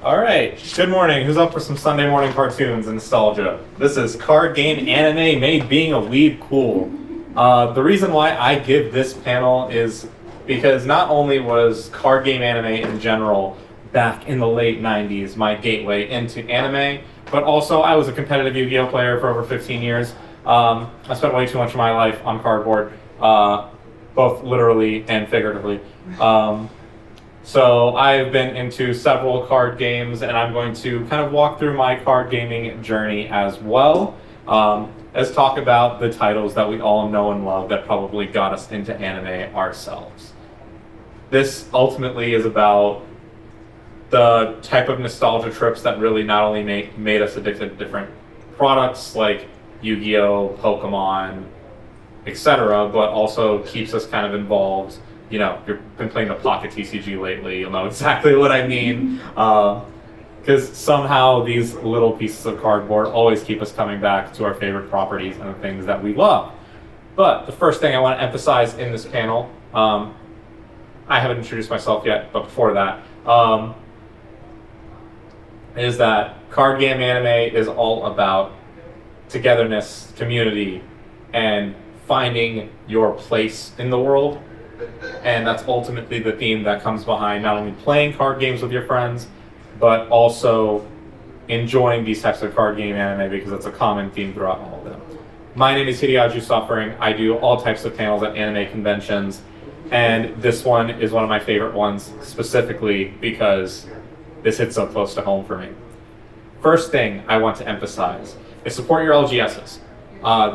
All right, good morning. Who's up for some Sunday morning cartoons and nostalgia? This is card game anime made being a weeb cool. The reason why I give this panel is because not only was card game anime in general back in the late 90s my gateway into anime, but also I was a competitive Yu-Gi-Oh player for over 15 years. I spent way too much of my life on cardboard, both literally and figuratively. So I've been into several card games, and I'm going to kind of walk through my card gaming journey as well. Let's talk about the titles that we all know and love that probably got us into anime ourselves. This ultimately is about the type of nostalgia trips that really not only made us addicted to different products like Yu-Gi-Oh, Pokemon, etc., but also keeps us kind of involved. You know, if you've been playing the Pocket TCG lately, you'll know exactly what I mean. Because somehow these little pieces of cardboard always keep us coming back to our favorite properties and the things that we love. But the first thing I want to emphasize in this panel, I haven't introduced myself yet, but before that, is that card game anime is all about togetherness, community, and finding your place in the world. And that's ultimately the theme that comes behind not only playing card games with your friends, but also enjoying these types of card game anime, because it's a common theme throughout all of them. My name is Hideaki Suffering. I do all types of panels at anime conventions, and this one is one of my favorite ones, specifically because this hits so close to home for me. First thing I want to emphasize is support your LGSs.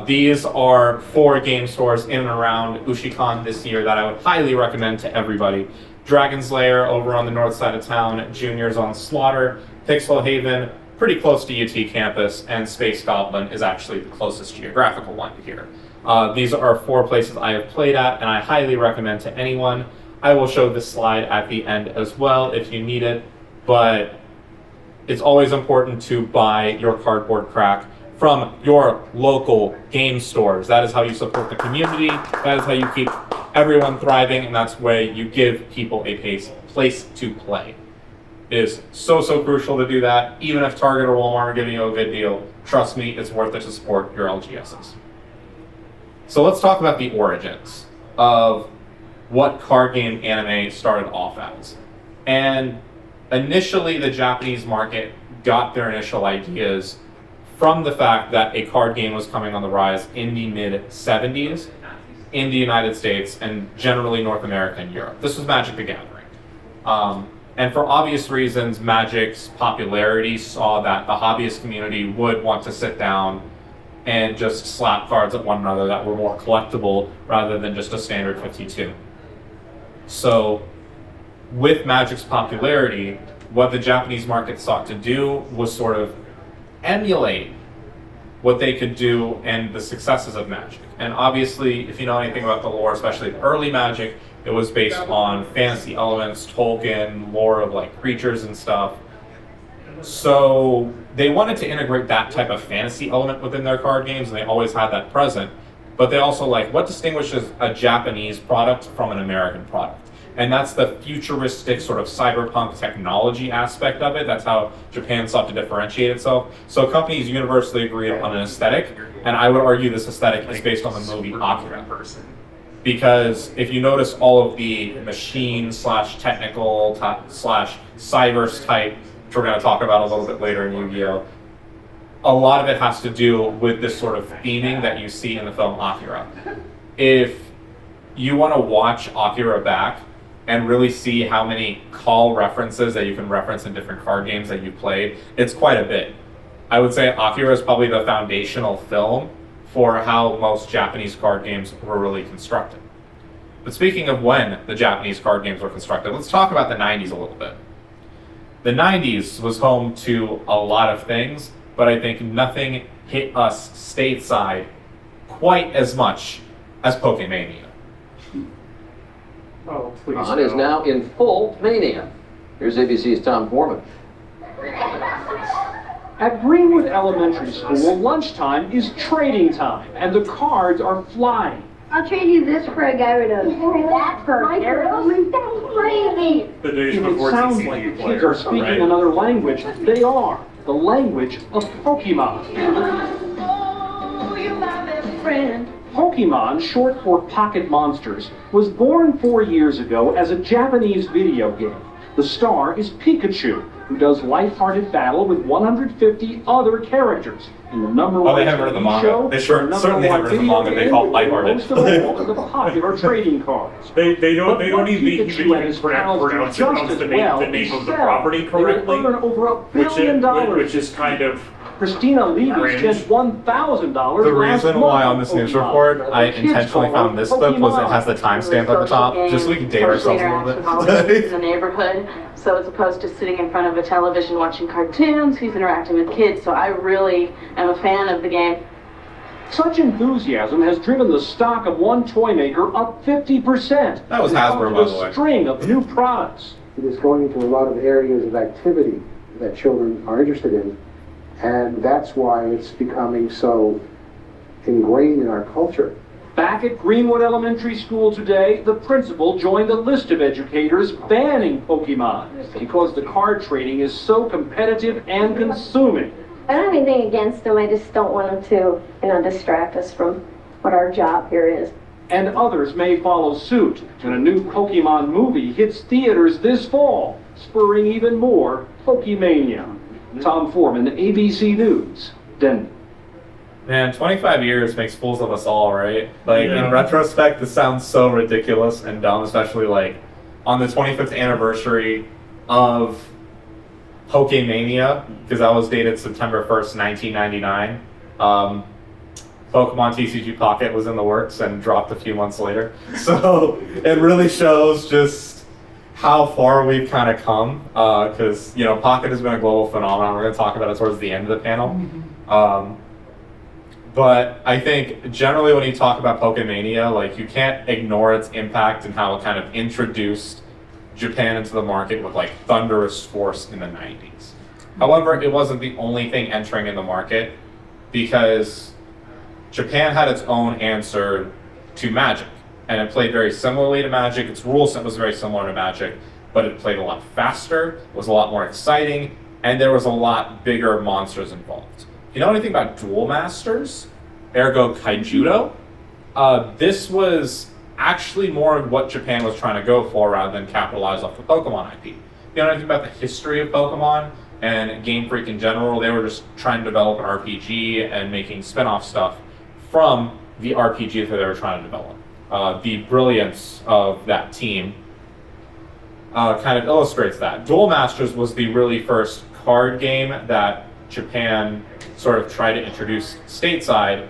These are 4 game stores in and around Ushicon this year that I would highly recommend to everybody. Dragon's Lair over on the north side of town, Junior's on Slaughter, Pixel Haven, pretty close to UT campus, and Space Goblin is actually the closest geographical one to here. These are 4 places I have played at, and I highly recommend to anyone. I will show this slide at the end as well if you need it, but it's always important to buy your cardboard crack from your local game stores. That is how you support the community. That is how you keep everyone thriving, and that's where you give people a place to play. It is so crucial to do that. Even if Target or Walmart are giving you a good deal, trust me, it's worth it to support your LGSs. So let's talk about the origins of what card game anime started off as. And initially, the Japanese market got their initial ideas from the fact that a card game was coming on the rise in the mid-70s in the United States and generally North America and Europe. This was Magic the Gathering. And for obvious reasons, Magic's popularity saw that the hobbyist community would want to sit down and just slap cards at one another that were more collectible rather than just a standard 52. So with Magic's popularity, what the Japanese market sought to do was sort of emulate what they could do and the successes of Magic. And obviously, if you know anything about the lore, especially the early Magic, it was based on fantasy elements, Tolkien, lore of like creatures and stuff. So they wanted to integrate that type of fantasy element within their card games, and they always had that present. But they also like, what distinguishes a Japanese product from an American product? And that's the futuristic sort of cyberpunk technology aspect of it. That's how Japan sought to differentiate itself. So companies universally agreed on an aesthetic, and I would argue this aesthetic is based on the movie Akira. Because if you notice all of the machine / technical / cyberse type, which we're going to talk about a little bit later in Yu-Gi-Oh!, a lot of it has to do with this sort of theming that you see in the film Akira. If you want to watch Akira back and really see how many call references that you can reference in different card games that you've played, it's quite a bit. I would say Akira is probably the foundational film for how most Japanese card games were really constructed. But speaking of when the Japanese card games were constructed, let's talk about the 90s a little bit. The 90s was home to a lot of things, but I think nothing hit us stateside quite as much as Pokemania. Oh, please. Is now in full mania. Here's ABC's Tom Foreman. At Greenwood Elementary School, lunchtime is trading time, and the cards are flying. I'll trade you this for a Gyarados. That's for a Gyarados? That's crazy! The days If it before sounds TCG like the kids players, are speaking right? another language, they are. The language of Pokemon. Oh, you're my best friend. Pokemon, short for Pocket Monsters, was born 4 years ago as a Japanese video game. The star is Pikachu, who does lighthearted battle with 150 other characters. In the number one they haven't read the TV manga. show, They sure- the number certainly one haven't read the video manga. They game, call it lighthearted. Most of all, the popular trading cards. They don't But what even Pikachu and his pals do pronounce just as the well name is of the sell. property They will correctly, earn over $1 billion. which is kind of Christina Levy Cringe. spent $1,000 The last reason month why on this news Pokemon. report I Kids intentionally call found them this clip was it Pokemon. has the timestamp at the top, just so we can date social ourselves a interaction little holidays bit. in the neighborhood. So as opposed to sitting in front of a television watching cartoons, he's interacting with kids. So I really am a fan of the game. Such enthusiasm has driven the stock of one toy maker up 50%. That was It Hasbro, prompted by a the way. string of new products. It is going into a lot of areas of activity that children are interested in, and that's why it's becoming so ingrained in our culture. Back at Greenwood Elementary School today, the principal joined a list of educators banning Pokemon because the card trading is so competitive and consuming. I don't have anything against them, I just don't want them to, distract us from what our job here is. And others may follow suit when a new Pokemon movie hits theaters this fall, spurring even more Pokemania. Tom Foreman, ABC News, Denver. Man, 25 years makes fools of us all, right? Like, Yeah. in retrospect, this sounds so ridiculous and dumb, especially, like, on the 25th anniversary of Pokemania, because that was dated September 1st, 1999. Pokemon TCG Pocket was in the works and dropped a few months later. So, it really shows just how far we've kind of come, because, Pocket has been a global phenomenon. We're going to talk about it towards the end of the panel. But I think generally when you talk about Pokemania, like, you can't ignore its impact and how it kind of introduced Japan into the market with like thunderous force in the 90s. However, it wasn't the only thing entering in the market, because Japan had its own answer to Magic, and it played very similarly to Magic. Its rule set was very similar to Magic, but it played a lot faster, was a lot more exciting, and there was a lot bigger monsters involved. You know anything about Duel Masters, ergo Kaijudo? This was actually more of what Japan was trying to go for rather than capitalize off the Pokemon IP. You know anything about the history of Pokemon and Game Freak in general? They were just trying to develop an RPG and making spin-off stuff from the RPG that they were trying to develop. The brilliance of that team kind of illustrates that. Duel Masters was the really first card game that Japan sort of tried to introduce stateside,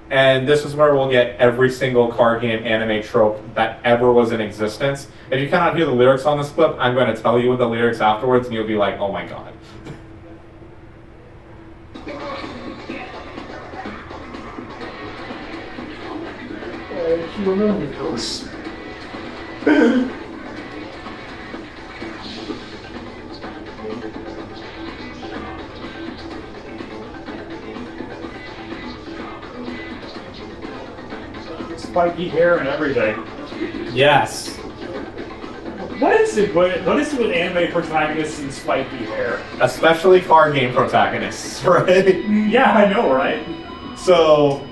and this is where we'll get every single card game anime trope that ever was in existence. If you cannot hear the lyrics on this clip, I'm going to tell you the lyrics afterwards, and you'll be like, oh my god. spiky hair and everything. Yes. What is it with anime protagonists and spiky hair? Especially card game protagonists, right? Yeah, I know, right? So,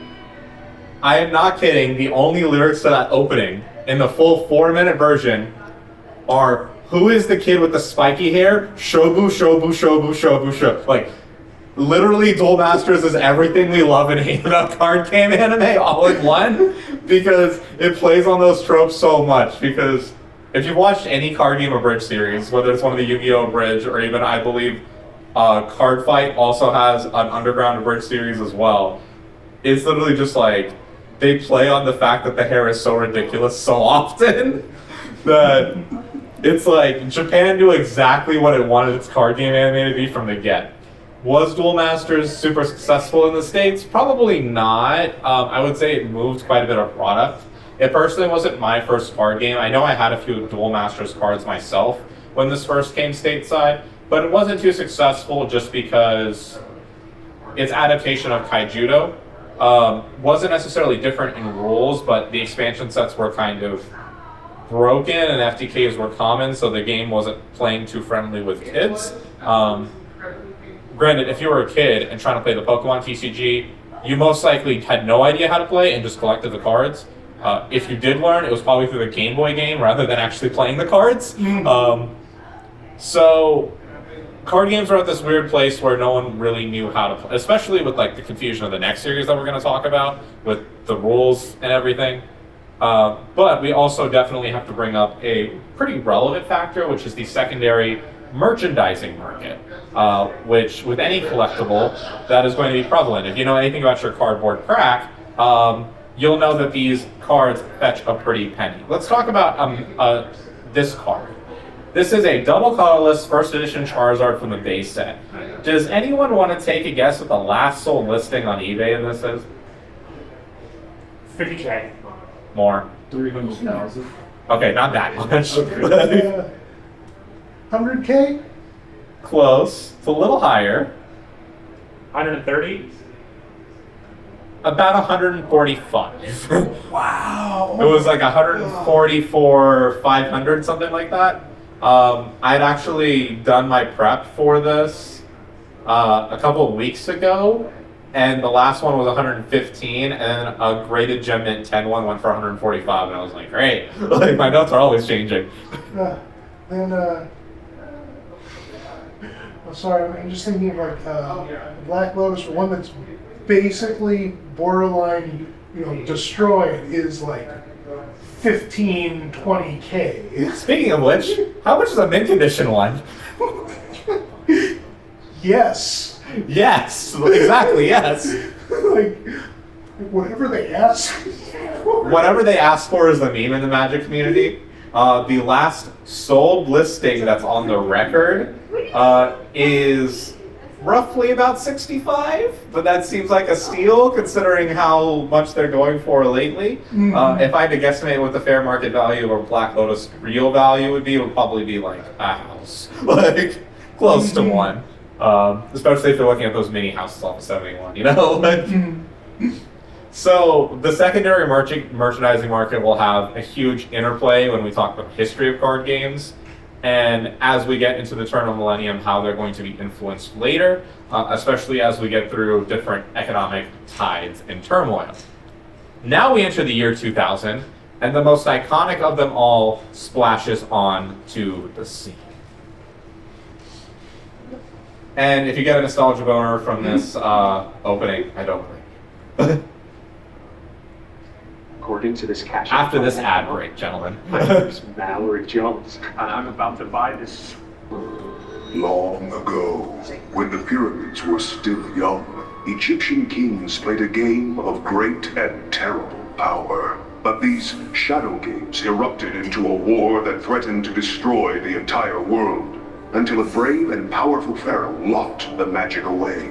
I am not kidding. The only lyrics to that opening in the full 4-minute version are, "Who is the kid with the spiky hair? Shobu, shobu, shobu, shobu, shobu." Like, literally, Duel Masters is everything we love and hate about card game anime all in one, because it plays on those tropes so much. Because if you've watched any card game abridged series, whether it's one of the Yu-Gi-Oh! Abridged, or even, I believe, Cardfight also has an underground abridged series as well, it's literally just like, they play on the fact that the hair is so ridiculous so often that it's like, Japan knew exactly what it wanted its card game anime to be from the get. Was Duel Masters super successful in the States? Probably not. I would say it moved quite a bit of product. It personally wasn't my first card game. I know I had a few Duel Masters cards myself when this first came stateside, but it wasn't too successful just because its adaptation of Kaijudo wasn't necessarily different in rules, but the expansion sets were kind of broken and FTKs were common, so the game wasn't playing too friendly with kids. Granted, if you were a kid and trying to play the Pokemon TCG, you most likely had no idea how to play and just collected the cards. If you did learn, it was probably through the Game Boy game rather than actually playing the cards. So card games are at this weird place where no one really knew how to play, especially with like the confusion of the next series that we're going to talk about with the rules and everything. But we also definitely have to bring up a pretty relevant factor, which is the secondary merchandising market, which with any collectible, that is going to be prevalent. If you know anything about your cardboard crack, you'll know that these cards fetch a pretty penny. Let's talk about this card. This is a double colorless first edition Charizard from the base set. Does anyone want to take a guess what the last sold listing on eBay in this is? 50K. More. 300,000. Okay, not that much. 100K? Close. It's a little higher. 130. About 145. Wow. It was like 144, 500, something like that. I'd actually done my prep for this a couple of weeks ago, and the last one was 115, and then a graded Gem Mint 10 one went for 145, and I was like, great. Like, my notes are always changing. Sorry, I'm just thinking of like Black Lotus, one that's basically borderline, destroyed, is like 15, 20K. Speaking of which, how much is a mint condition one? Yes. Yes, exactly, yes. like, whatever they ask. Whatever they ask for is the meme in the Magic community. The last sold listing that's on the record is roughly about 65, but that seems like a steal considering how much they're going for lately. If I had to guesstimate what the fair market value of Black Lotus real value would be, it would probably be like a house, like close to one. Especially if they're looking at those mini houses off of 71, So the secondary merchandising market will have a huge interplay when we talk about the history of card games, and as we get into the turn of the millennium, how they're going to be influenced later, especially as we get through different economic tides and turmoil. Now we enter the year 2000, and the most iconic of them all splashes onto the scene. And if you get a nostalgia boner from this opening, I don't blame you. According to this cash. After this ad break, gentlemen. My name's Mallory Jones, And I'm about to buy this. Long ago, when the pyramids were still young, Egyptian kings played a game of great and terrible power. But these shadow games erupted into a war that threatened to destroy the entire world, until a brave and powerful pharaoh locked the magic away,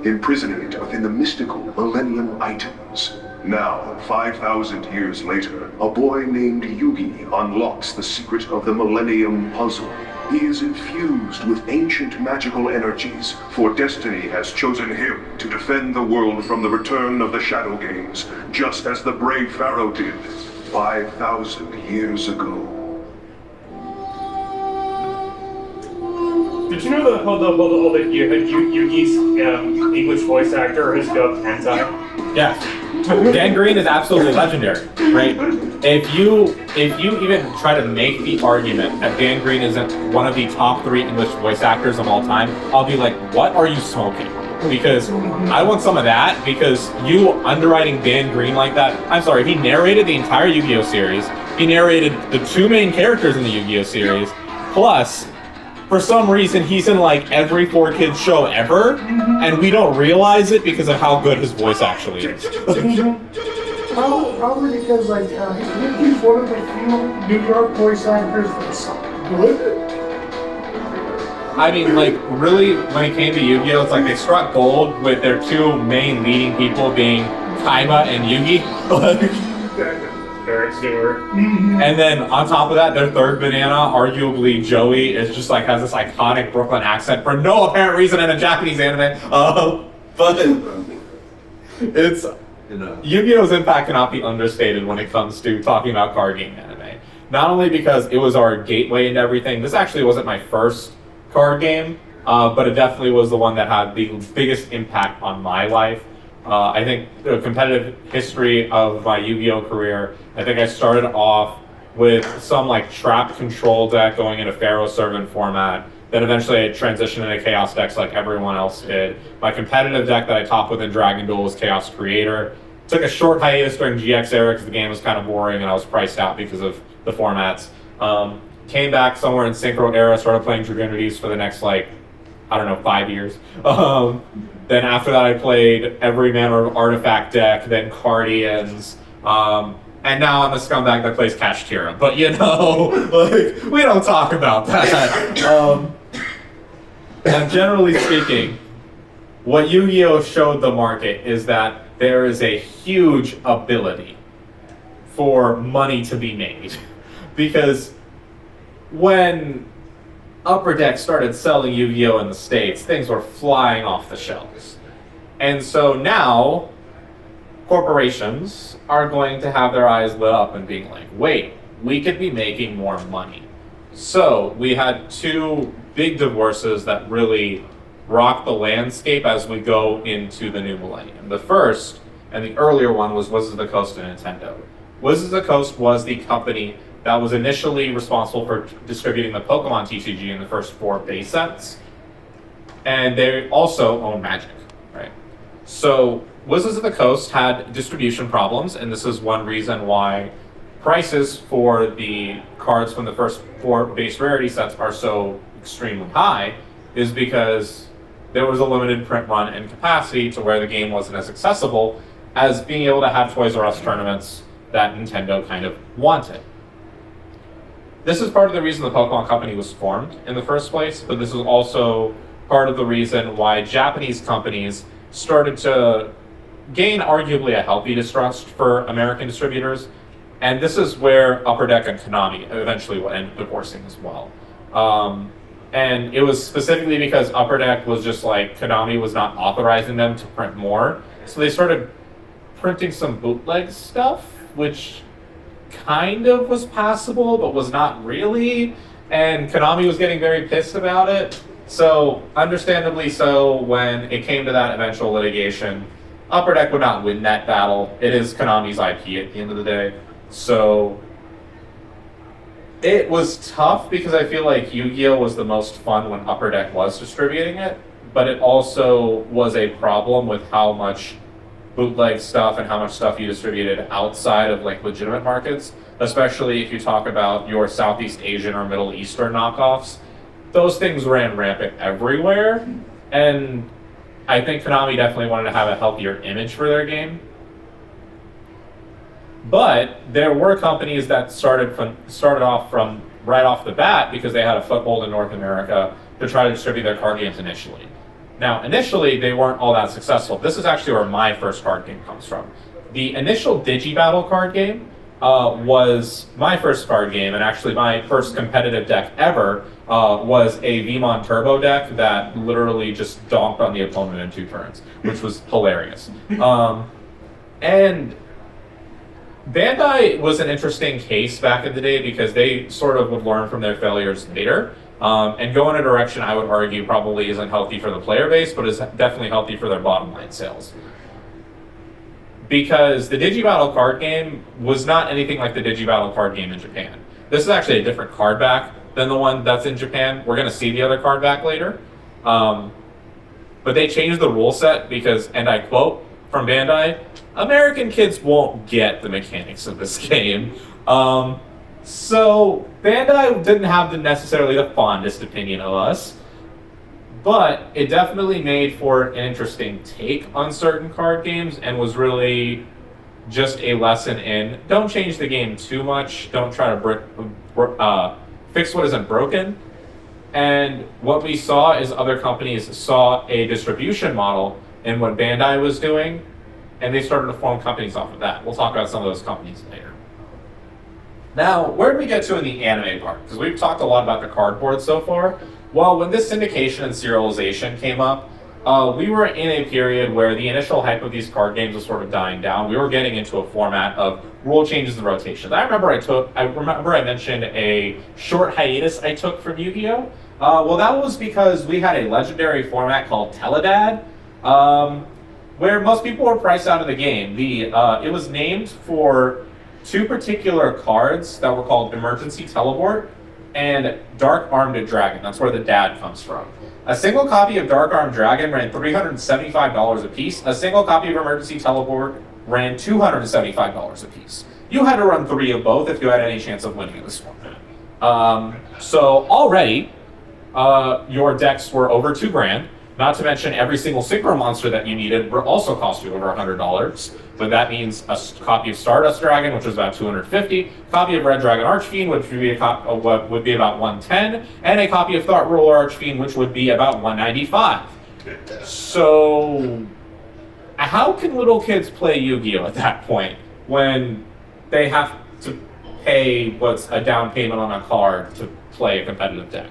imprisoning it within the mystical Millennium Items. Now, 5,000 years later, a boy named Yugi unlocks the secret of the Millennium Puzzle. He is infused with ancient magical energies, for destiny has chosen him to defend the world from the return of the Shadow Games, just as the brave pharaoh did 5,000 years ago. Did you know that Yugi's English voice actor has dubbed hentai? Yeah. Dan Green is absolutely legendary, right? If you even try to make the argument that Dan Green isn't one of the top 3 English voice actors of all time, I'll be like, what are you smoking? Because I want some of that, because you underwriting Dan Green like that, I'm sorry, he narrated the entire Yu-Gi-Oh series, he narrated the 2 main characters in the Yu-Gi-Oh series, plus for some reason, he's in like every 4Kids show ever, and we don't realize it because of how good his voice actually is. Probably because he's one of the few New York voice actors that's good. I mean, like, really, when it came to Yu-Gi-Oh, it's like they struck gold with their 2 main leading people being Kaiba and Yugi. Eric Stewart. And then on top of that, their third banana, arguably Joey, is just like has this iconic Brooklyn accent for no apparent reason in a Japanese anime. But It's Yu-Gi-Oh's impact cannot be understated when it comes to talking about card game anime. Not only because it was our gateway into everything. This actually wasn't my first card game, but it definitely was the one that had the biggest impact on my life. I think the competitive history of my Yu-Gi-Oh career, I think I started off with some like trap control deck going into Pharaoh Servant format. Then eventually I transitioned into Chaos decks like everyone else did. My competitive deck that I topped with in Dragon Duel was Chaos Creator. Took a short hiatus during GX era because the game was kind of boring and I was priced out because of the formats. Came back somewhere in Synchro era, started playing Dragonities for the next 5 years. Then after that I played every manner of artifact deck, then Cardians, and now I'm a scumbag that plays Kashtira. But we don't talk about that. And generally speaking, what Yu-Gi-Oh showed the market is that there is a huge ability for money to be made. Because when Upper Deck started selling Yu-Gi-Oh in the States, things were flying off the shelves. And so now, corporations are going to have their eyes lit up and being like, wait, we could be making more money. So we had two big divorces that really rocked the landscape as we go into the new millennium. The first, and the earlier one, was Wizards of the Coast and Nintendo. Wizards of the Coast was the company that was initially responsible for distributing the Pokemon TCG in the first 4 base sets. And they also own Magic, right? So Wizards of the Coast had distribution problems, and this is one reason why prices for the cards from the first 4 base rarity sets are so extremely high, is because there was a limited print run and capacity to where the game wasn't as accessible as being able to have Toys R Us tournaments that Nintendo kind of wanted. This is part of the reason the Pokemon Company was formed in the first place, but this is also part of the reason why Japanese companies started to gain arguably a healthy distrust for American distributors, and this is where Upper Deck and Konami eventually will end up divorcing as well. And it was specifically because Upper Deck was just like, Konami was not authorizing them to print more, so they started printing some bootleg stuff, which kind of was passable, but was not really, and Konami was getting very pissed about it. So, understandably so, when it came to that eventual litigation, Upper Deck would not win that battle. It is Konami's IP at the end of the day. So, it was tough because I feel like Yu-Gi-Oh was the most fun when Upper Deck was distributing it, but it also was a problem with how much bootleg stuff and how much stuff you distributed outside of legitimate markets, especially if you talk about your Southeast Asian or Middle Eastern knockoffs. Those things ran rampant everywhere, and I think Konami definitely wanted to have a healthier image for their game. But there were companies that started off from right off the bat because they had a foothold in North America to try to distribute their card games initially. Now, initially, they weren't all that successful. This is actually where my first card game comes from. The initial Digi-Battle card game was my first card game, and actually my first competitive deck ever was a Digimon Turbo deck that literally just donked on the opponent in 2 turns, which was hilarious. And Bandai was an interesting case back in the day because they sort of would learn from their failures later. And go in a direction I would argue probably isn't healthy for the player base, but is definitely healthy for their bottom line sales. Because the Digi-Battle card game was not anything like the Digi-Battle card game in Japan. This is actually a different card back than the one that's in Japan. We're going to see the other card back later. But they changed the rule set because, and I quote from Bandai, American kids won't get the mechanics of this game. So Bandai didn't have necessarily the fondest opinion of us, but it definitely made for an interesting take on certain card games and was really just a lesson in don't change the game too much, don't try to fix what isn't broken. And what we saw is other companies saw a distribution model in what Bandai was doing, and they started to form companies off of that. We'll talk about some of those companies later. Now, where did we get to in the anime part? Because we've talked a lot about the cardboard so far. Well, when this syndication and serialization came up, we were in a period where the initial hype of these card games was sort of dying down. We were getting into a format of rule changes and rotations. I remember I mentioned a short hiatus I took from Yu-Gi-Oh! Well, that was because we had a legendary format called Teledad, where most people were priced out of the game. It was named for two particular cards that were called Emergency Teleport and Dark Armed Dragon. That's where the dad comes from. A single copy of Dark Armed Dragon ran $375 a piece. A single copy of Emergency Teleport ran $275 a piece. You had to run 3 of both if you had any chance of winning in this format. So already, your decks were over $2,000. Not to mention every single synchro monster that you needed also cost you over $100. But that means a copy of Stardust Dragon, which was about $250, copy of Red Dragon Archfiend, which would be would be about $110, and a copy of Thought Ruler Archfiend, which would be about $195. So, how can little kids play Yu-Gi-Oh! At that point when they have to pay what's a down payment on a card to play a competitive deck?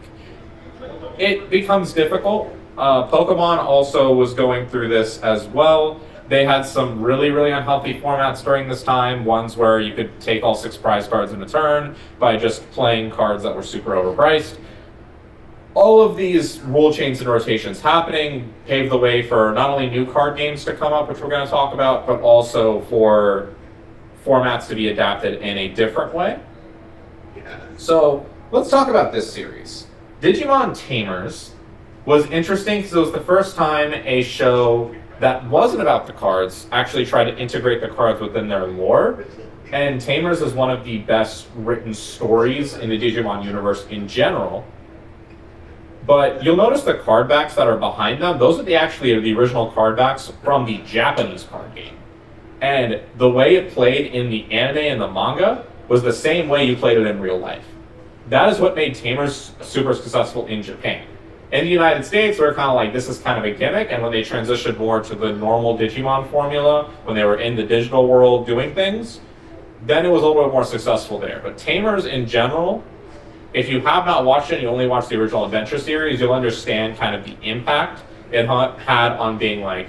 It becomes difficult. Pokemon also was going through this as well. They had some really, really unhealthy formats during this time, ones where you could take all 6 prize cards in a turn by just playing cards that were super overpriced. All of these rule changes and rotations happening paved the way for not only new card games to come up, which we're going to talk about, but also for formats to be adapted in a different way. So let's talk about this series. Digimon Tamers was interesting because it was the first time a show that wasn't about the cards actually tried to integrate the cards within their lore. And Tamers is one of the best written stories in the Digimon universe in general. But you'll notice the card backs that are behind them, those are the original card backs from the Japanese card game. And the way it played in the anime and the manga was the same way you played it in real life. That is what made Tamers super successful in Japan. In the United States, we were kind of like, this is kind of a gimmick, and when they transitioned more to the normal Digimon formula, when they were in the digital world doing things, then it was a little bit more successful there. But Tamers in general, if you have not watched it and you only watched the original Adventure series, you'll understand kind of the impact it had on being like,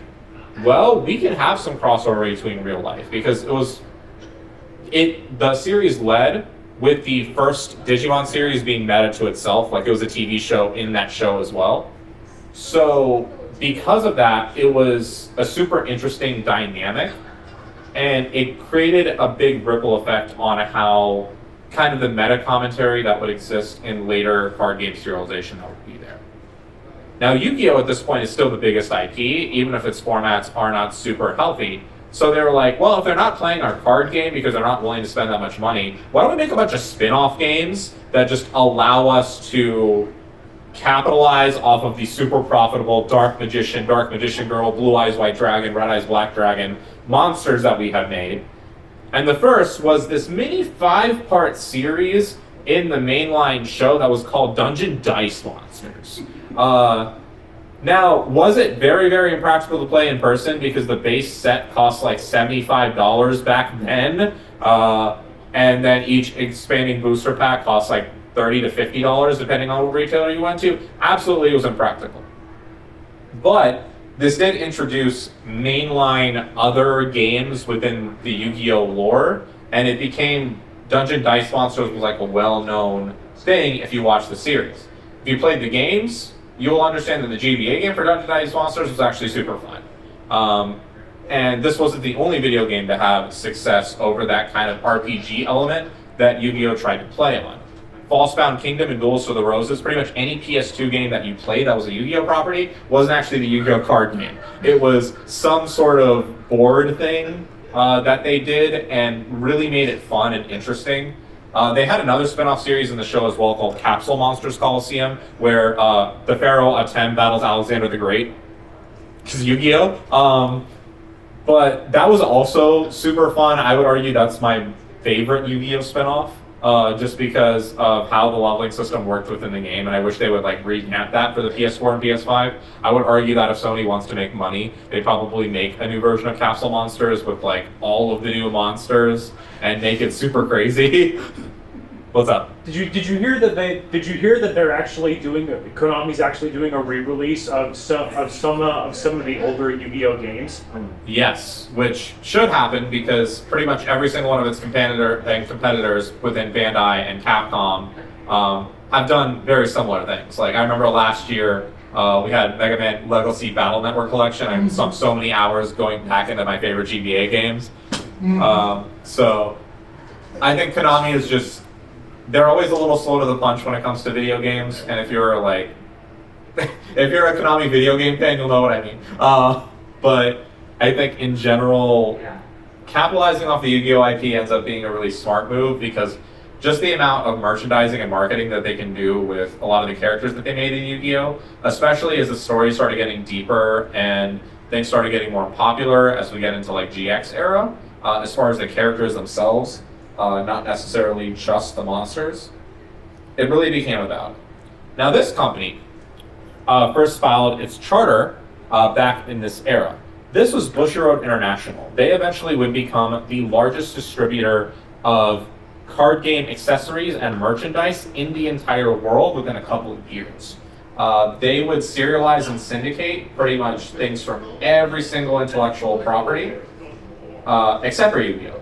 well, we can have some crossover between real life, because the series led with the first Digimon series being meta to itself, like it was a TV show in that show as well. So because of that, it was a super interesting dynamic, and it created a big ripple effect on how kind of the meta commentary that would exist in later card game serialization that would be there. Now, Yu-Gi-Oh! At this point is still the biggest IP, even if its formats are not super healthy. So they were like, well, if they're not playing our card game because they're not willing to spend that much money, why don't we make a bunch of spin-off games that just allow us to capitalize off of the super profitable Dark Magician Girl, Blue Eyes White Dragon, Red Eyes Black Dragon monsters that we have made. And the first was this mini 5-part series in the mainline show that was called Dungeon Dice Monsters. Now, was it very, very impractical to play in person because the base set cost like $75 back then, and then each expanding booster pack cost like $30 to $50 depending on what retailer you went to? Absolutely, it was impractical. But this did introduce mainline other games within the Yu-Gi-Oh! Lore, and it became Dungeon Dice Monsters was like a well-known thing if you watched the series. If you played the games, you will understand that the GBA game for Dungeon Dice Monsters was actually super fun. And this wasn't the only video game to have success over that kind of RPG element that Yu-Gi-Oh! Tried to play on. Falsebound Kingdom and Duels for the Roses, pretty much any PS2 game that you played that was a Yu-Gi-Oh! Property wasn't actually the Yu-Gi-Oh! Card game. It was some sort of board thing that they did and really made it fun and interesting. They had another spin-off series in the show as well called Capsule Monsters Coliseum, where the Pharaoh Atem battles Alexander the Great, because Yu-Gi-Oh! But that was also super fun. I would argue that's my favorite Yu-Gi-Oh! Spin-off, just because of how the leveling system worked within the game, and I wish they would like revamp that for the PS4 and PS5. I would argue that if Sony wants to make money, they'd probably make a new version of Capsule Monsters with like all of the new monsters and make it super crazy. What's up? Did you hear that they're actually Konami's actually doing a re-release of some of the older Yu-Gi-Oh games? Yes, which should happen because pretty much every single one of its competitors within Bandai and Capcom have done very similar things. Like I remember last year we had Mega Man Legacy Battle Network Collection. I sunk so many hours going back into my favorite GBA games. So I think Konami is just, they're always a little slow to the punch when it comes to video games, and if you're like, if you're a Konami video game fan, you'll know what I mean. But I think in general, capitalizing off the Yu-Gi-Oh IP ends up being a really smart move because just the amount of merchandising and marketing that they can do with a lot of the characters that they made in Yu-Gi-Oh, especially as the story started getting deeper and things started getting more popular as we get into like GX era, as far as the characters themselves. Not necessarily just the monsters. It really became about. Now this company first filed its charter back in this era. This was Bushiroad International. They eventually would become the largest distributor of card game accessories and merchandise in the entire world within a couple of years. They would serialize and syndicate pretty much things from every single intellectual property, except for Yu-Gi-Oh!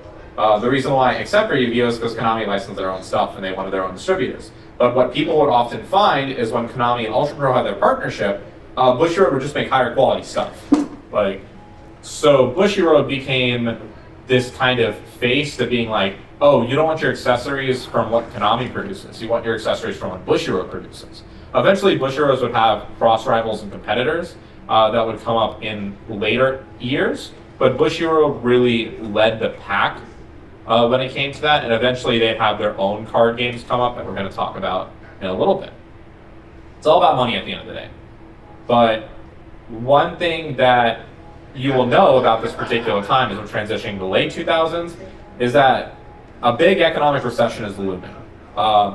The reason why, except for Yu-Gi-Oh! Is because Konami licensed their own stuff and they wanted their own distributors. But what people would often find is when Konami and Ultra Pro had their partnership, Bushiroad would just make higher quality stuff. So Bushiroad became this kind of face to being like, oh, you don't want your accessories from what Konami produces, you want your accessories from what Bushiroad produces. Eventually Bushiroads would have cross rivals and competitors that would come up in later years, but Bushiroad really led the pack when it came to that, and eventually they'd have their own card games come up that we're going to talk about in a little bit. It's all about money at the end of the day. But one thing that you will know about this particular time as we're transitioning to the late 2000s is that a big economic recession is looming.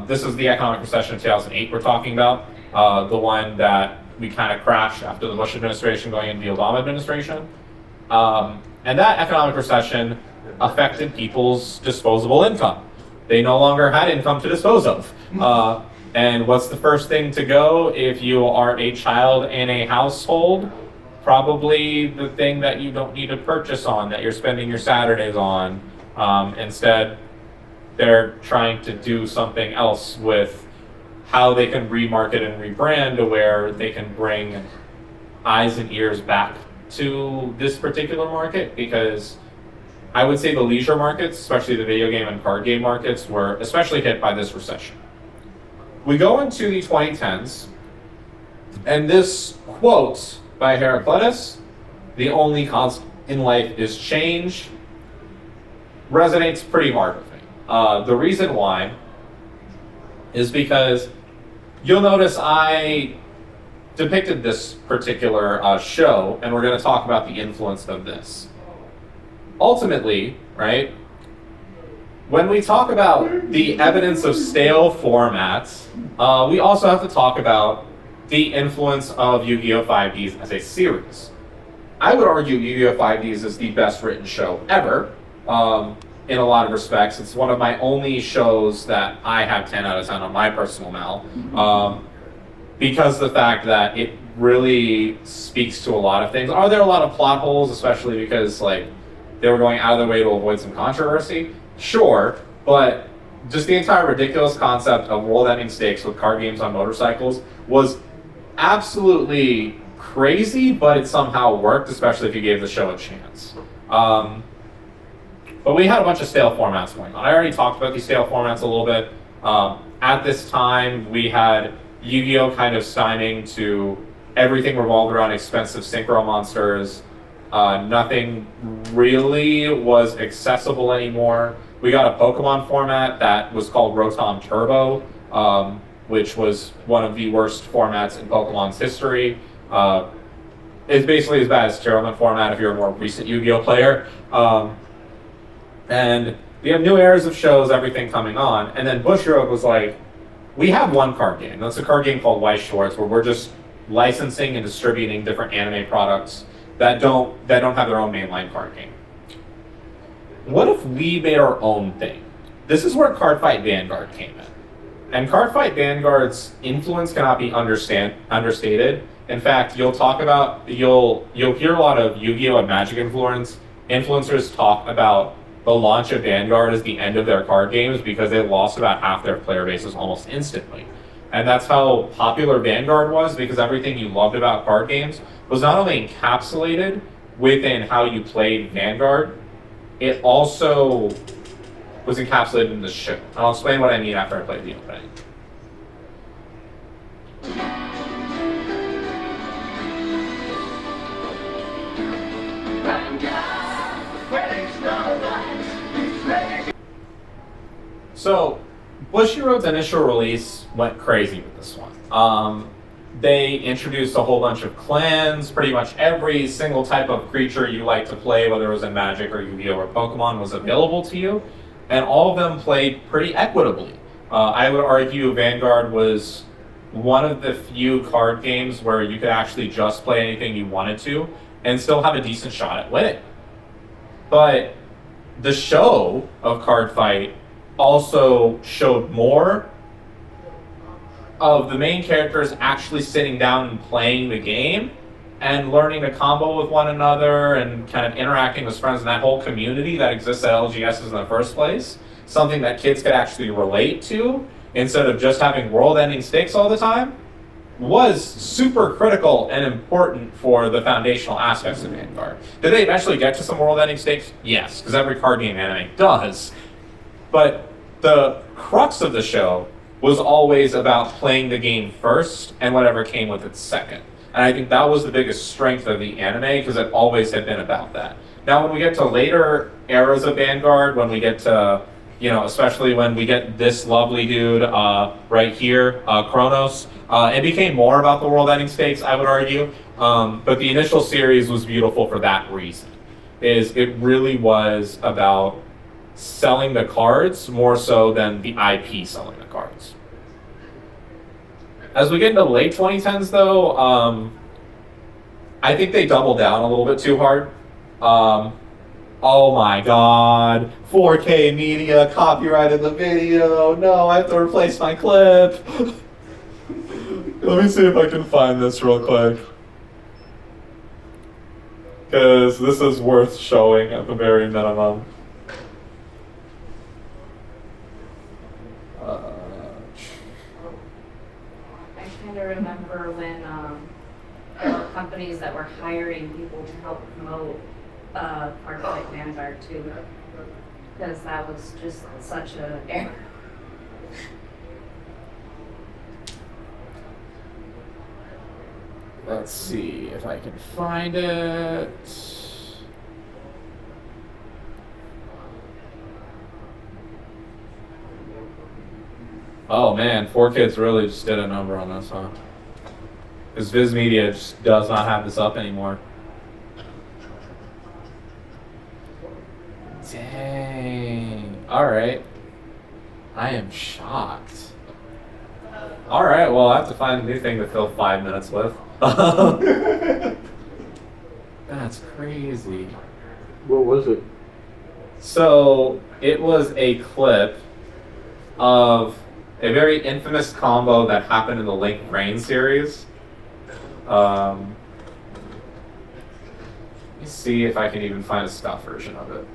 This is the economic recession of 2008 we're talking about, the one that we kind of crashed after the Bush administration going into the Obama administration. And that economic recession affected people's disposable income. They no longer had income to dispose of. And what's the first thing to go if you are a child in a household? Probably the thing that you don't need to purchase on, that you're spending your Saturdays on. Instead, they're trying to do something else with how they can remarket and rebrand to where they can bring eyes and ears back to this particular market, because I would say the leisure markets, especially the video game and card game markets, were especially hit by this recession. We go into the 2010s, and this quote by Heraclitus, "The only constant in life is change," resonates pretty hard with me. The reason why is because you'll notice I depicted this particular show, and we're going to talk about the influence of this. Ultimately, right, when we talk about the evidence of stale formats, we also have to talk about the influence of Yu-Gi-Oh! 5Ds as a series. I would argue Yu-Gi-Oh! 5Ds is the best written show ever, in a lot of respects. It's one of my only shows that I have 10 out of 10 on my personal mail, because of the fact that it really speaks to a lot of things. Are there a lot of plot holes, especially because like they were going out of their way to avoid some controversy? Sure, but just the entire ridiculous concept of world-ending stakes with card games on motorcycles was absolutely crazy, but it somehow worked, especially if you gave the show a chance. But we had a bunch of stale formats going on. I already talked about these stale formats a little bit. At this time, we had Yu-Gi-Oh! Kind of stymieing to everything revolved around expensive synchro monsters. Nothing really was accessible anymore. We got a Pokemon format that was called Rotom Turbo, which was one of the worst formats in Pokemon's history. It's basically as bad as Tournament format if you're a more recent Yu-Gi-Oh! Player. And we have new eras of shows, everything coming on, and then Bushiroad was like, we have one card game. That's a card game called Weiss Schwarz, where we're just licensing and distributing different anime products that don't have their own mainline card game. What if we made our own thing? this is where Cardfight Vanguard came in. And Cardfight Vanguard's influence cannot be understated. In fact, you'll hear a lot of Yu-Gi-Oh! And Magic influencers talk about the launch of Vanguard as the end of their card games because they lost about half their player bases almost instantly. And that's how popular Vanguard was, because everything you loved about card games was not only encapsulated within how you played Vanguard, it also was encapsulated in the show. And I'll explain what I mean after I play the opening. So, Bushiroad's initial release went crazy with this one. They introduced a whole bunch of clans. Pretty much every single type of creature you like to play, whether it was in Magic or Yu-Gi-Oh! Or Pokemon, was available to you. And all of them played pretty equitably. I would argue Vanguard was one of the few card games where you could actually just play anything you wanted to and still have a decent shot at winning. But the show of Cardfight also showed more of the main characters actually sitting down and playing the game and learning to combo with one another and kind of interacting with friends and that whole community that exists at LGSs in the first place. Something that kids could actually relate to instead of just having world-ending stakes all the time was super critical and important for the foundational aspects of Vanguard. Did they eventually get to some world-ending stakes? Yes, because every card game anime does. But the crux of the show was always about playing the game first and whatever came with it second. And I think that was the biggest strength of the anime, because it always had been about that. Now, when we get to later eras of Vanguard, when we get to, especially when we get this lovely dude right here, Kronos, it became more about the world-ending stakes, I would argue. But the initial series was beautiful for that reason. It really was about selling the cards more so than the IP selling the cards. As we get into the late 2010s, though, I think they doubled down a little bit too hard. Oh my god, 4K media copyrighted the video. No, I have to replace my clip. Let me see if I can find this real quick. Because this is worth showing at the very minimum. I kind of remember when there were companies that were hiring people to help promote Cardfight Vanguard too, because that was just such an error. Let's see if I can find it. Oh man, 4Kids really just did a number on this, huh? Because Viz Media just does not have this up anymore. Dang. Alright. I am shocked. Alright, well, I have to find a new thing to fill 5 minutes with. That's crazy. What was it? So, it was a clip of a very infamous combo that happened in the Link Rain series. Let me see if I can even find a stuff version of it.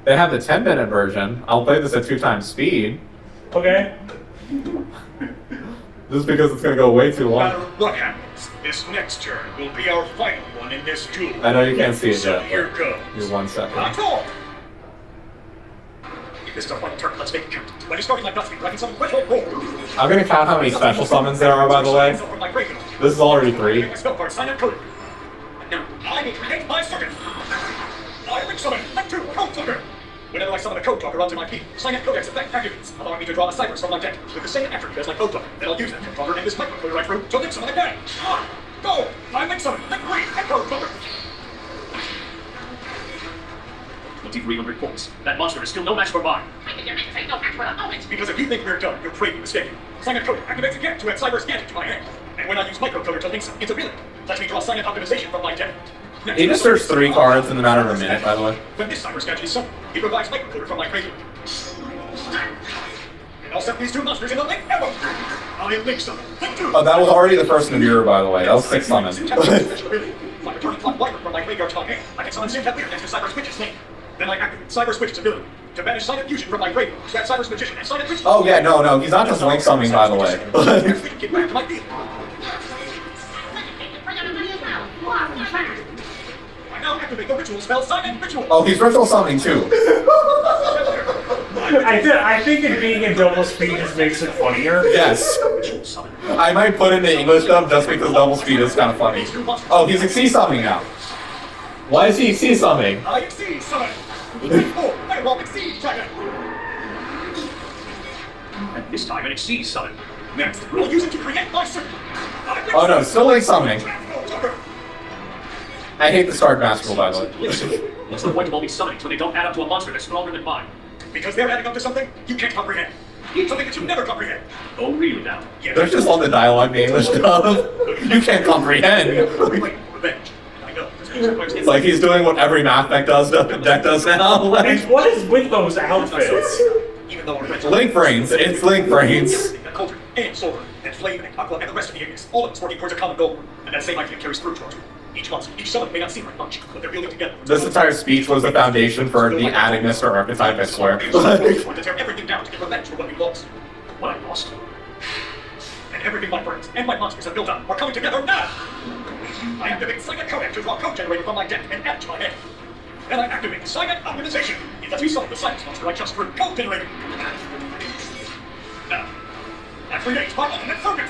They have the 10-minute version. I'll play this at 2 times speed. Okay. Just because it's going to go way too long. No matter what happens, this next turn will be our final one in this duel. I know you can't see it So yet. here goes. Give 1 second. Not all. This is our final turn. Let's make it count. When it's starting like nothing, I can summon quick roll. I'm going to count how many special summons there are, by the way. This is already 3. Spell card, sign up code. Now, I need to create my circuit. I will summon like 2 code talker. Whenever I summon a code talker onto my key, sign up codex effect activates, allowing me to draw a ciphers from my deck with the same attribute as my code talker. Then I'll use that code talker in this microcode right through to link summon again. Go! I link summon, link 3, and code talker. 2,300 points. That monster is still no match for mine. Because if you think we're done, you're greatly mistaken. Signet code activates again to add Cyber's gadget to my hand. And when I use microcoder to link some into ability, lets me draw signet optimization from my deck. He just searched 3 cards in the matter of a minute, by the way. When this Cyber's gadget is summoned, it provides microcoder from my graveyard. And I'll set these 2 monsters in the link ever. I'll link summon. Oh, that was already the first in the viewer, by the way. That was 6 summons. By returning Clock Wiper from my graveyard to my hand, I can summon Syntax Leader next to Cyber Switch's name. Then I activate Cyber Switch's ability to banish Silent Fusion from my graveyard to add Cyber's Magician and Silent Witch. Oh, yeah, no, he's not just link summoning, by the way. Get back to my field. I now activate the ritual spell Silent Ritual. Oh, he's ritual summoning, too. I think it being in double speed just makes it funnier. Yes. I might put in the English dub just because double speed is kind of funny. Oh, he's XC summoning now. Why is he XC summoning? I XC summon. I roll XC dragon. And this time an XC summon. Next, I'll use it to create my circle. Oh no, still link summoning. I hate the Stark Masterful, by the way. What's the point of all these summonings when they don't add up to a monster that's stronger than mine? Because they're adding up to something you can't comprehend. Something that you never comprehend. Oh, really now? Yes. There's just all the dialogue in English stuff. You can't comprehend. Revenge. I know. It's like he's doing what every math deck does now. Like, And what is with those outfits? Even though our Link brains. It's Link brains. Culture and Sword and Flame and Aqua and the rest of the aliens, all of us working towards a common goal. And that same idea carries through to us. Each monster, each summon may not seem like much, but they're building together. This entire speech was the foundation for the adding Mr. Archetype, I swear. We want to tear everything down to get revenge for what we lost. What I lost. And everything my friends and my monsters have built up are coming together now! I activate Signet Codec to draw code generator from my deck and add it to my hand. Then I activate Signet Optimization. It lets me summon the Silence monster I just drew code generator. Now, I create my ultimate focus.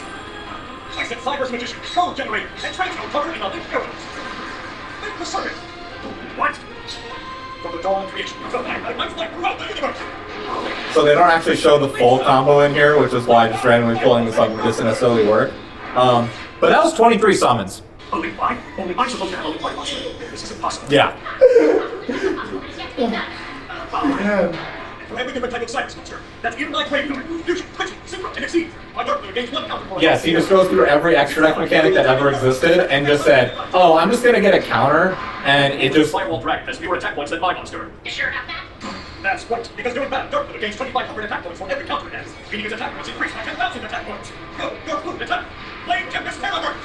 I set Cyber's Magician, code generator, and transcode cover in a link arrows. Link the circuit. What? From the dawn of creation, I fly throughout the universe. So they don't actually show the full combo in here, which is why just randomly pulling this up doesn't necessarily work. But that was 23 summons. Only 5? Only I'm supposed to have only 5 monsters. This is impossible. Yeah. Man, For every different type of Cyber's monster, that's in my graveyard. Fusion, Twitching, Synchro, and Exceed. My Dark Blue gains 1 counter for Yes, he just goes through every extra deck mechanic that ever existed and just said, oh, I'm just gonna get a counter, and it just... Firewall Dragon has fewer attack points than my monster. You sure about that? That's right, because during battle, Dark Blue gains 2,500 attack points for every counter it has, meaning his attack points increase by 10,000 attack points. Go, Dark Blue, attack! Flame Tempest Terror!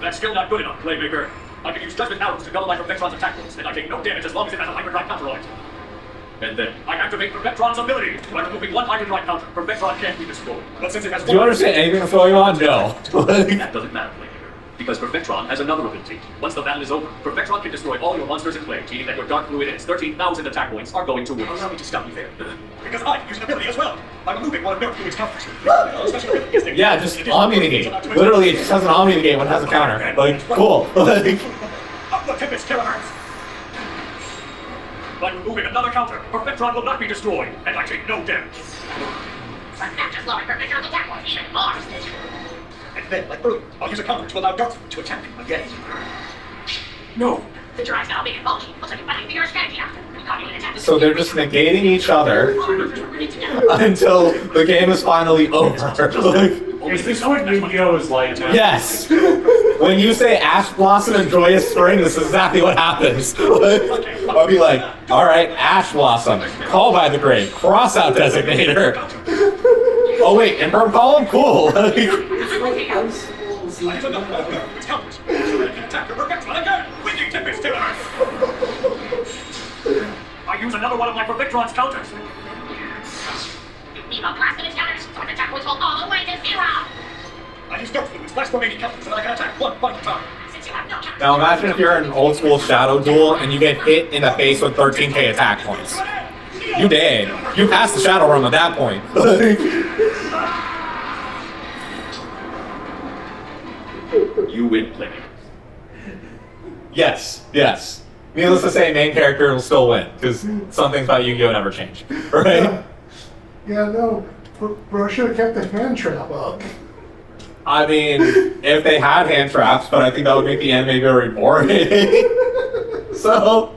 That's still not good enough, Playmaker. I can use Judgment Arrows to double my Perfectron's attack points, and I take no damage as long as it has a hyperdrive counter on it. And then, I activate Perfectron's ability. By removing 1 hyperdrive counter, Perfectron can't be destroyed. But since it has... Do you understand anything that's going on? No. That doesn't matter, Playmaker. Because Perfectron has another ability. Once the battle is over, Perfectron can destroy all your monsters in play, meaning that your Dark Blue Idiots 13,000 attack points are going to win. Allow me to stop you there. Because I use an ability as well. By removing one of Dark Blue's counters. Yeah, just Omni negate. Literally, it just has an Omni negate when it has a counter. Like, cool. Up the Tempest Terror! By removing another counter, Perfectron will not be destroyed, and I take no damage. But that just lowered Perfectron's attack points even more. And then, like earlier, I'll use a counter to allow Dark Blue to attack again. No. The drive's now big and bulky. Looks like you're fighting your strategy now. So they're just negating each other until the game is finally over. Is this what Yu-Gi-Oh! Is like now? Yes! When you say Ash Blossom and Joyous Spring, this is exactly what happens. I'll be like, alright, Ash Blossom, Call by the Grave, cross out Designator. Oh wait, Imperm Column? Cool. It's counters. Attack your Perfectron again! Winging Tempest Terror! I use another one of my Perfectron's counters. Need a blast in his counters, so the attack points will all the way to 0. I use Dark Blue with splash remaining counters so that I can attack one final time. Since you have no counters. Now imagine if you're in an old school Shadow Duel and you get hit in the face with 13k attack points. You dead. You passed the Shadow Realm at that point. You win, Playmaker. Yes, yes. Needless to say, main character will still win, because some things about Yu-Gi-Oh! Never change. Right? yeah, no, bro should have kept the hand trap up. I mean, if they had hand traps, but I think that would make the anime very boring. So,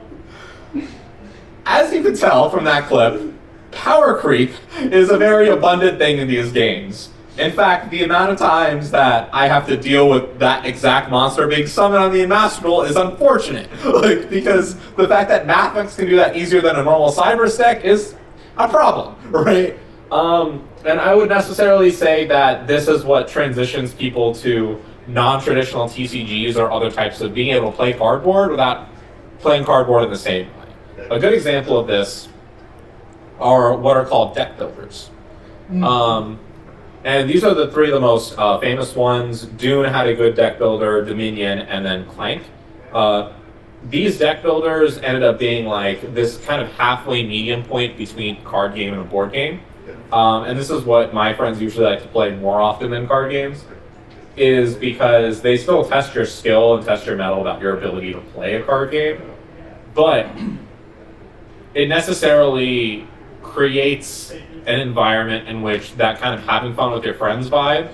as you can tell from that clip, power creep is a very abundant thing in these games. In fact, the amount of times that I have to deal with that exact monster being summoned on the Masterful is unfortunate. Like, because the fact that Mathmix can do that easier than a normal Cyberse deck is a problem, right? And I would necessarily say that this is what transitions people to non-traditional TCGs or other types of being able to play cardboard without playing cardboard in the same way. A good example of this are what are called deck builders. And these are the three of the most famous ones. Dune had a good deck builder, Dominion, and then Clank. These deck builders ended up being like this kind of halfway medium point between card game and a board game. And this is what my friends usually like to play more often than card games, is because they still test your skill and test your mettle about your ability to play a card game, but it necessarily creates an environment in which that kind of having fun with your friends vibe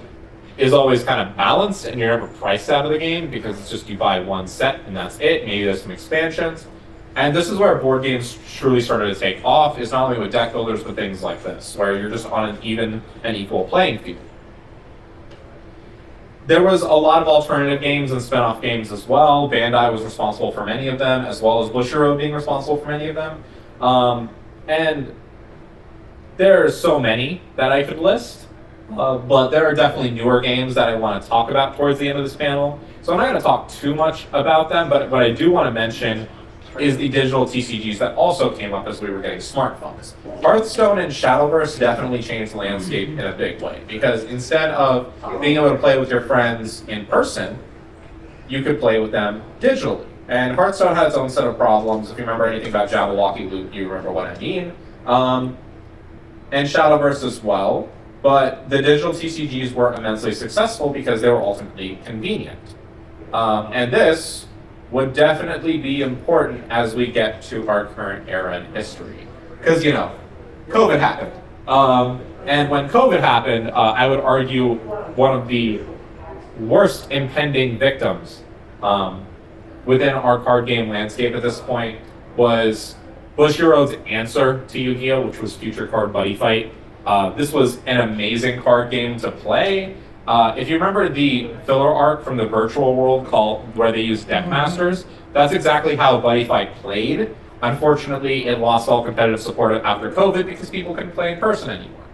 is always kind of balanced, and you're never priced out of the game because it's just you buy one set and that's it. Maybe there's some expansions. And this is where board games truly started to take off, is not only with deck builders, but things like this, where you're just on an even and equal playing field. There was a lot of alternative games and spin-off games as well. Bandai was responsible for many of them, as well as Bushiroad being responsible for many of them. And there are so many that I could list, but there are definitely newer games that I want to talk about towards the end of this panel. So I'm not going to talk too much about them, but what I do want to mention is the digital TCGs that also came up as we were getting smartphones. Hearthstone and Shadowverse definitely changed the landscape in a big way, because instead of being able to play with your friends in person, you could play with them digitally. And Hearthstone had its own set of problems. If you remember anything about Jabberwocky Loot, you remember what I mean. And Shadowverse as well. But the digital TCGs were immensely successful because they were ultimately convenient. And this would definitely be important as we get to our current era in history. Because, you know, COVID happened. And when COVID happened, I would argue one of the worst impending victims within our card game landscape at this point was Bushiroad's answer to Yu-Gi-Oh!, which was Future Card Buddy Fight. This was an amazing card game to play. If you remember the filler arc from the virtual world called where they used Deck Masters, that's exactly how Buddy Fight played. Unfortunately, it lost all competitive support after COVID because people couldn't play in person anymore.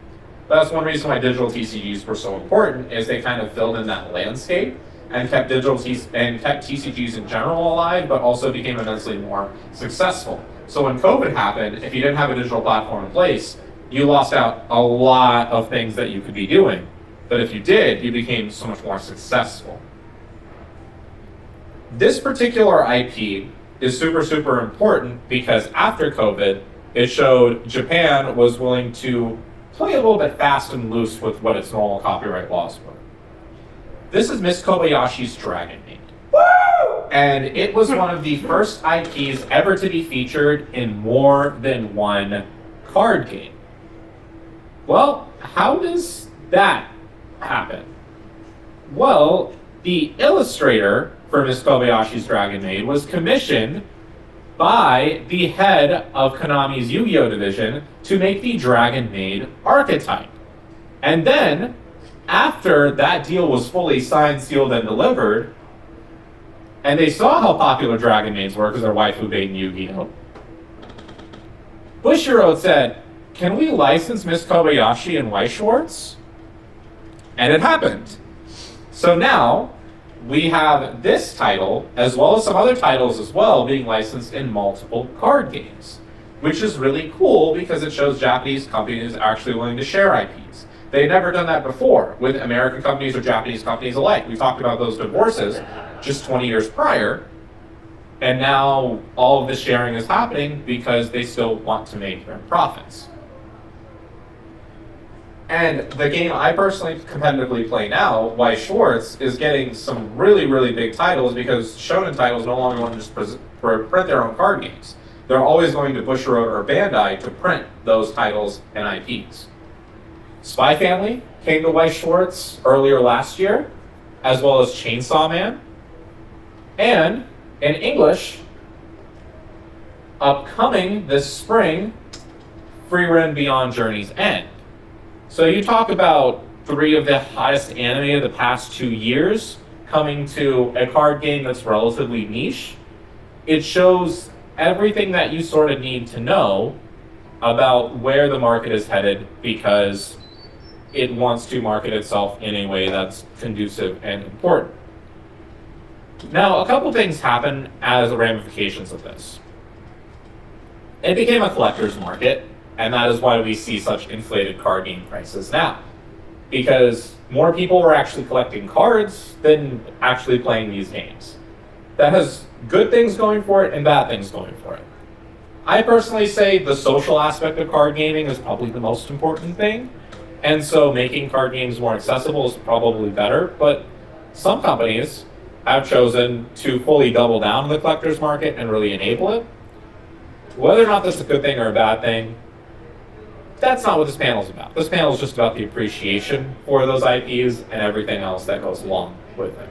But that's one reason why digital TCGs were so important, is they kind of filled in that landscape and kept kept TCGs in general alive, but also became immensely more successful. So when COVID happened, if you didn't have a digital platform in place, you lost out a lot of things that you could be doing. But if you did, you became so much more successful. This particular IP is super, super important because after COVID, it showed Japan was willing to play a little bit fast and loose with what its normal copyright laws were. This is Miss Kobayashi's Dragon Maid. And it was one of the first IPs ever to be featured in more than one card game. Well, how does that happen? Well, the illustrator for Miss Kobayashi's Dragon Maid was commissioned by the head of Konami's Yu-Gi-Oh! Division to make the Dragon Maid archetype. And then, after that deal was fully signed, sealed, and delivered, and they saw how popular Dragon Maids were because they're waifu bait in Yu-Gi-Oh!, Bushiroad said, "Can we license Miss Kobayashi and Weiss Schwartz?" And it happened. So now, we have this title, as well as some other titles as well, being licensed in multiple card games, which is really cool because it shows Japanese companies are actually willing to share IPs. They'd never done that before with American companies or Japanese companies alike. We talked about those divorces just 20 years prior, and now all of this sharing is happening because they still want to make their profits. And the game I personally competitively play now, Weiss Schwartz, is getting some really, really big titles because shonen titles no longer want to just print their own card games. They're always going to Bushiroad or Bandai to print those titles and IPs. Spy Family came to Weiss Schwartz earlier last year, as well as Chainsaw Man. And in English, upcoming this spring, Frieren Beyond Journey's End. So you talk about 3 of the hottest anime of the past 2 years coming to a card game that's relatively niche. It shows everything that you sort of need to know about where the market is headed because it wants to market itself in a way that's conducive and important. Now, a couple things happen as ramifications of this. It became a collector's market, and that is why we see such inflated card game prices now. Because more people were actually collecting cards than actually playing these games. That has good things going for it and bad things going for it. I personally say the social aspect of card gaming is probably the most important thing, and so making card games more accessible is probably better, but some companies have chosen to fully double down on the collector's market and really enable it. Whether or not that's a good thing or a bad thing, that's not what this panel is about. This panel is just about the appreciation for those IPs and everything else that goes along with it.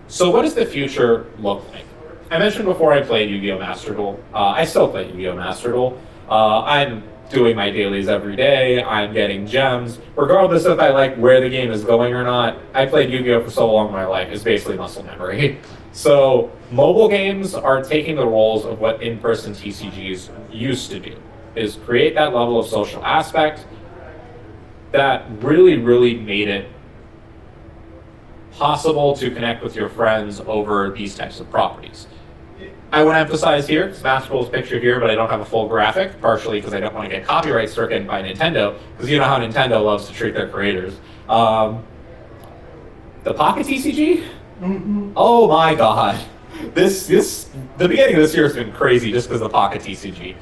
So what does the future look like? I mentioned before I played Yu-Gi-Oh! Master Duel. I still play Yu-Gi-Oh! Master Duel. I'm doing my dailies every day. I'm getting gems. Regardless if I like where the game is going or not, I played Yu-Gi-Oh! For so long in my life. It's basically muscle memory. So mobile games are taking the roles of what in-person TCGs used to do, is create that level of social aspect that really, really made it possible to connect with your friends over these types of properties. I want to emphasize here, Master Duel is pictured here, but I don't have a full graphic, partially because I don't want to get copyright stricken by Nintendo, because you know how Nintendo loves to treat their creators. The Pocket TCG? Mm-hmm. Oh my god. The beginning of this year has been crazy just because of the Pocket TCG.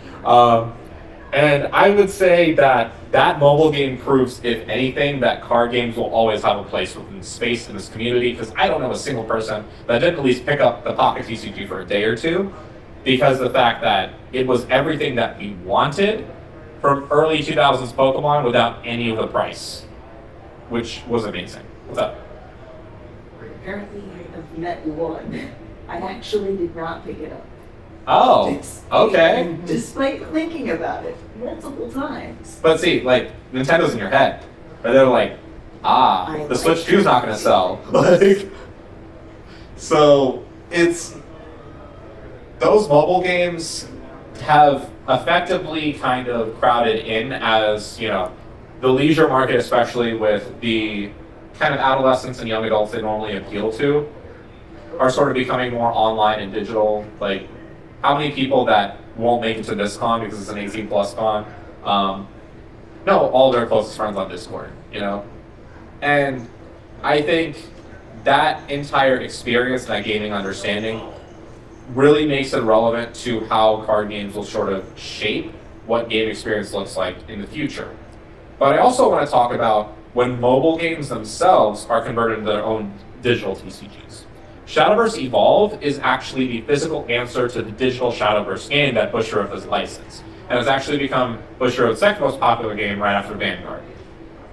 And I would say that that mobile game proves, if anything, that card games will always have a place within space in this community, because I don't know a single person that didn't at least pick up the Pocket TCG for a day or two, because of the fact that it was everything that we wanted from early 2000s Pokemon without any of the price, which was amazing. What's up? Apparently I've met one. I actually did not pick it up. Oh, okay. Despite thinking about it multiple times. But see, like, Nintendo's in your head. But they're like, the Switch 2's not going to sell. Like, so, it's... Those mobile games have effectively kind of crowded in as, you know, the leisure market, especially with the kind of adolescents and young adults they normally appeal to, are sort of becoming more online and digital. Like, how many people that won't make it to this con because it's an 18 plus con know all their closest friends on Discord, you know? And I think that entire experience, that gaming understanding, really makes it relevant to how card games will sort of shape what game experience looks like in the future. But I also want to talk about when mobile games themselves are converted into their own digital TCGs. Shadowverse Evolve is actually the physical answer to the digital Shadowverse game that Bushiroad has licensed, and has actually become Bushiroad's second most popular game right after Vanguard.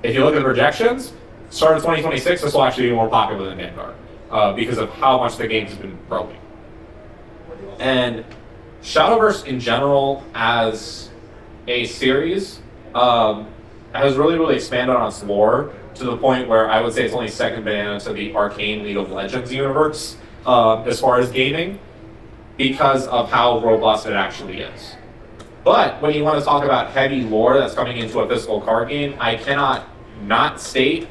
If you look at the projections, start of 2026, this will actually be more popular than Vanguard because of how much the game has been growing. And Shadowverse in general, as a series, has really, really expanded on its lore to the point where I would say it's only second banana to the Arcane League of Legends universe as far as gaming, because of how robust it actually is. But when you want to talk about heavy lore that's coming into a physical card game, I cannot not state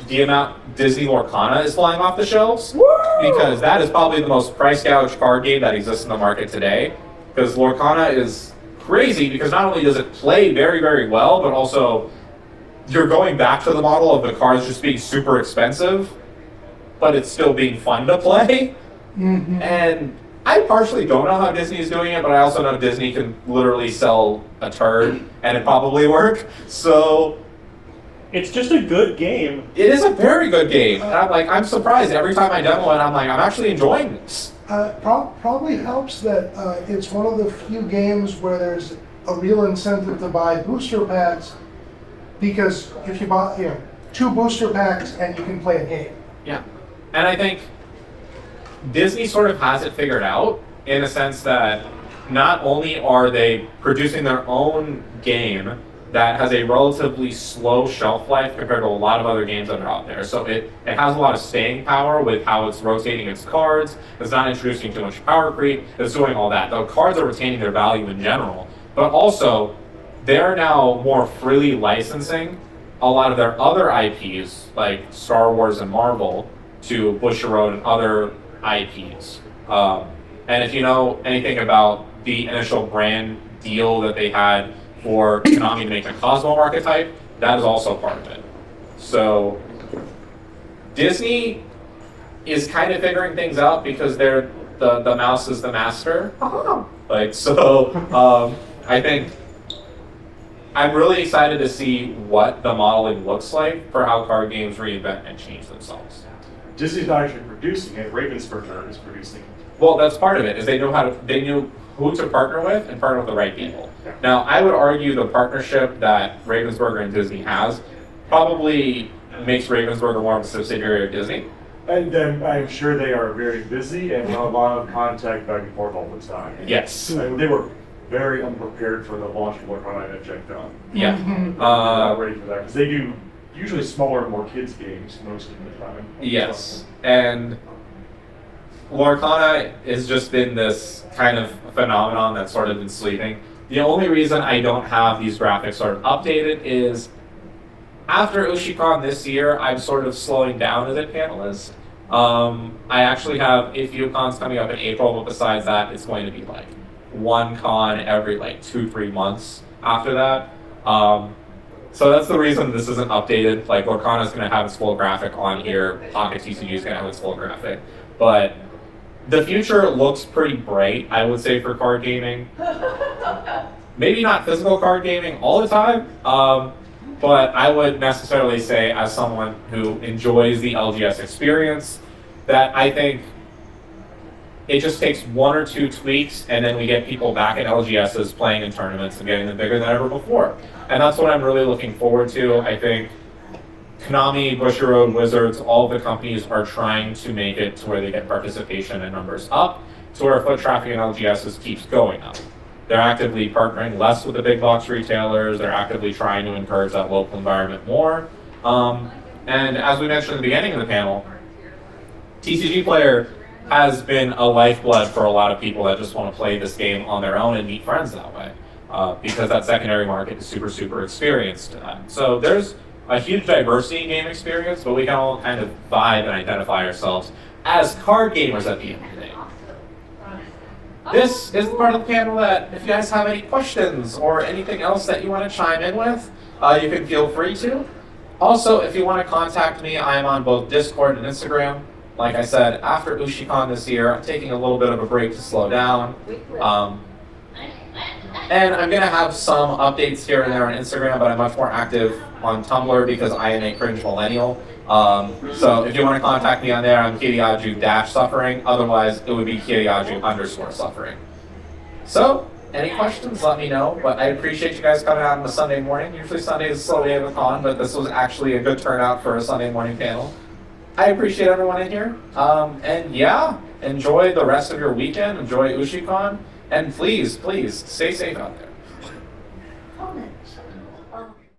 the amount Disney Lorcana is flying off the shelves. Woo! Because that is probably the most price gouged card game that exists in the market today. Because Lorcana is crazy because not only does it play very, very well, but also you're going back to the model of the cards just being super expensive, but it's still being fun to play. Mm-hmm. And I partially don't know how Disney is doing it, but I also know Disney can literally sell a turd and it probably work. So it's just a good game. It is a very good game. And I'm surprised every time I demo it, I'm actually enjoying this. Probably helps that it's one of the few games where there's a real incentive to buy booster packs, because if you buy 2 booster packs and you can play a game. Yeah. And I think Disney sort of has it figured out in a sense that not only are they producing their own game that has a relatively slow shelf life compared to a lot of other games that are out there. So it has a lot of staying power with how it's rotating its cards. It's not introducing too much power creep. It's doing all that. The cards are retaining their value in general, but also they're now more freely licensing a lot of their other IPs, like Star Wars and Marvel, to Bushiroad and other IPs. And if you know anything about the initial brand deal that they had for Konami to make a Cosmo archetype, that is also part of it. So Disney is kind of figuring things out because they're the mouse is the master. Like, so I think I'm really excited to see what the modeling looks like for how card games reinvent and change themselves. Disney's not actually producing it. Ravensburger is producing it. Well, that's part of it. Is they knew who to partner with and partner with the right people. Now, I would argue the partnership that Ravensburger and Disney has probably makes Ravensburger more of a subsidiary of Disney. And I'm sure they are very busy and a lot of contact back and forth all the time. Yes. And they were very unprepared for the launch of what Konami checked on. Yeah. Not ready for that because they do usually smaller, more kids games most of the time. Yes, and Lorcana has just been this kind of phenomenon that's sort of been sleeping. The only reason I don't have these graphics sort of updated is after Ushicon this year, I'm sort of slowing down as a panelist. I actually have a few cons coming up in April, but besides that, it's going to be like one con every like 2-3 months after that. So that's the reason this isn't updated. Like, Lorcana is going to have its full graphic on here. Pocket TCG is going to have its full graphic. But the future looks pretty bright, I would say, for card gaming. Maybe not physical card gaming all the time, but I would necessarily say, as someone who enjoys the LGS experience, that I think it just takes 1 or 2 tweaks, and then we get people back at LGSs playing in tournaments and getting them bigger than ever before. And that's what I'm really looking forward to. I think Konami, Bushiroad, Wizards, all the companies are trying to make it to where they get participation and numbers up, to where foot traffic in LGSs keeps going up. They're actively partnering less with the big box retailers. They're actively trying to encourage that local environment more. And as we mentioned at the beginning of the panel, TCG Player has been a lifeblood for a lot of people that just want to play this game on their own and meet friends that way, because that secondary market is super, super experienced to that. So there's a huge diversity in game experience, but we can all kind of vibe and identify ourselves as card gamers at the end of the day. This is the part of the panel that if you guys have any questions or anything else that you want to chime in with, you can feel free to. Also, if you want to contact me, I'm on both Discord and Instagram. Like I said, after Ushicon this year, I'm taking a little bit of a break to slow down. And I'm going to have some updates here and there on Instagram, but I'm much more active on Tumblr because I am a cringe millennial. So if you want to contact me on there, I'm Kiriaju-suffering. Otherwise, it would be Kiriaju_suffering. So, any questions, let me know. But I appreciate you guys coming out on a Sunday morning. Usually Sunday is a slow day of a con, but this was actually a good turnout for a Sunday morning panel. I appreciate everyone in here. And yeah, enjoy the rest of your weekend. Enjoy Ushicon. And please, please, stay safe out there.